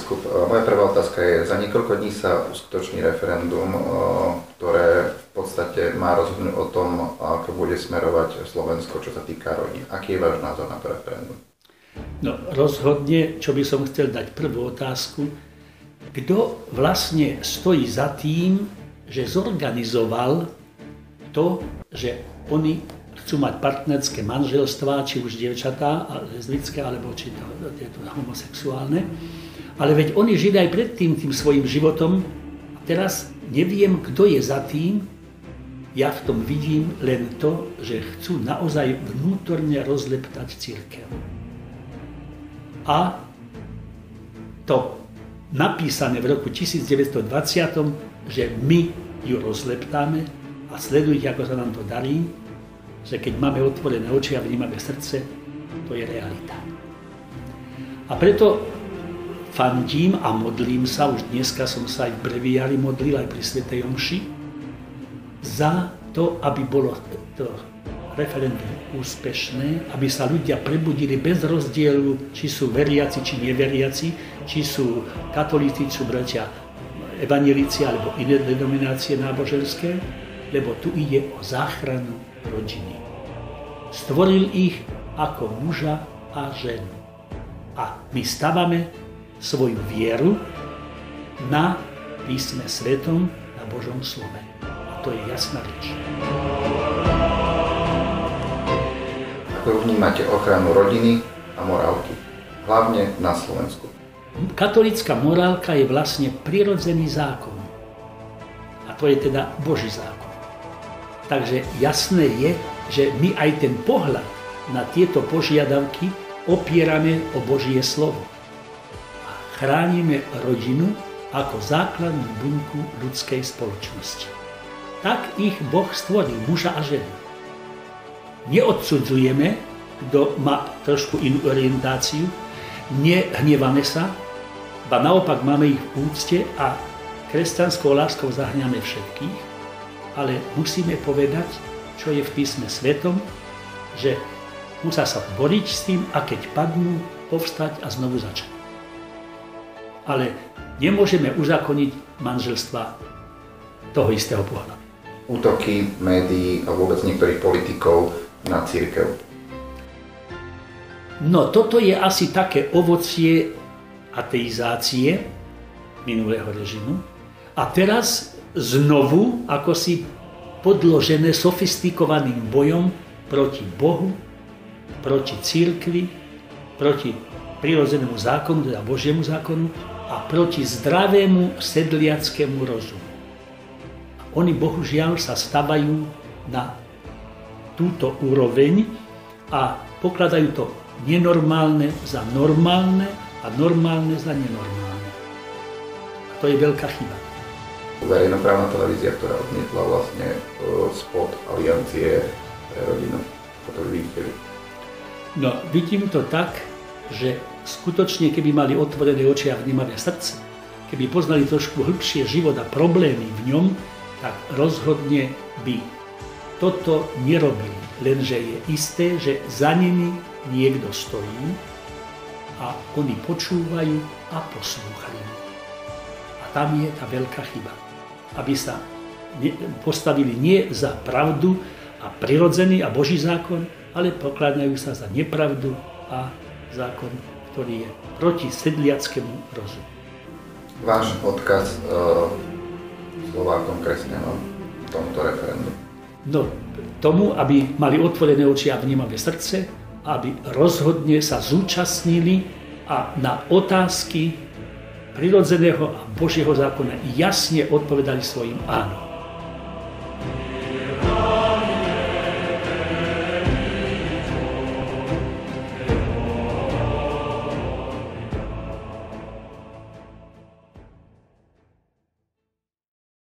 biskup, moja prvá otázka je, za niekoľko dní sa uskutoční referendum, ktoré v podstate má rozhodnúť o tom, ako bude smerovať Slovensko, čo sa týka rodín. Aký je váš názor na to referendum? No rozhodne, čo by som chcel dať prvú otázku, kto vlastne stojí za tým, že zorganizoval to, že oni chcú mať partnerské manželstvá, či už dievčatá, lesbické, alebo či to homosexuálne. Ale veď oni žili aj predtým tým svojim životom. A teraz neviem, kto je za tým. Ja v tom vidím len to, že chcú naozaj vnútorne rozleptať cirkev. A to napísané v roku 1920, že my ju rozleptáme a sledujte, ako sa nám to darí, že keď máme otvorené oči a vnímame srdce, to je realita. A preto fandím a modlím sa, už dneska som sa aj v breviári modlil, aj pri svätej omši, za to, aby bolo to referendum úspešné, aby sa ľudia prebudili bez rozdielu, či sú veriaci, či neveriaci, či sú katolíci, či sú bratia evanjelíci alebo iné denominácie náboženské, lebo tu ide o záchranu rodiny. Stvoril ich ako muža a ženu. A my stavame svoju vieru na písme svetom, na Božom slove. A to je jasná reč. Ako vnímate ochranu rodiny a morálky, hlavne na Slovensku? Katolícka morálka je vlastne prirodzený zákon. A to je teda Boží zákon. Takže jasné je, že my aj ten pohľad na tieto požiadavky opierame o Božie slovo. A chránime rodinu ako základnú bunku ľudskej spoločnosti. Tak ich Boh stvoril, muža a ženu. Neodsudzujeme, kto má trošku inú orientáciu, nehnevame sa, ba naopak máme ich v úcte a kresťanskou láskou zahňame všetkých, ale musíme povedať, čo je v písme svetom, že musia sa boriť s tým a keď padnú, povstať a znovu začať. Ale nemôžeme uzakoniť manželstva toho istého pohľadu. Útoky médií a vôbec niektorých politikov na cirkev. No toto je asi také ovocie ateizácie minulého režimu. A teraz znovu, ako si podložené sofistikovaným bojom proti Bohu, proti cirkvi, proti prirodzenému zákonu, teda Božiemu zákonu a proti zdravému sedliackému rozumu. Oni bohužiaľ sa stavajú na túto úroveň a pokladajú to nenormálne za normálne a normálne za nenormálne. A to je veľká chyba. Verejnoprávna televízia, ktorá odmietla vlastne spot Aliancie pre rodinu, to vidíte. No, vidím to tak, že skutočne, keby mali otvorené oči a vnímavé srdce, keby poznali trošku hĺbšie život a problémy v ňom, tak rozhodne by toto nerobili. Lenže je isté, že za nimi niekto stojí a oni počúvajú a poslúchajú. A tam je tá veľká chyba. Aby sa postavili nie za pravdu a prirodzený a Boží zákon, ale pokladajú sa za nepravdu a zákon, ktorý je proti sedliackému rozumu. Váš odkaz Slovákom kresťanom v tomto referendu? No, tomu, aby mali otvorené oči a vnímavé srdce, aby rozhodne sa zúčastnili a na otázky prirodzeného a Božieho zákona jasne odpovedali svojim áno.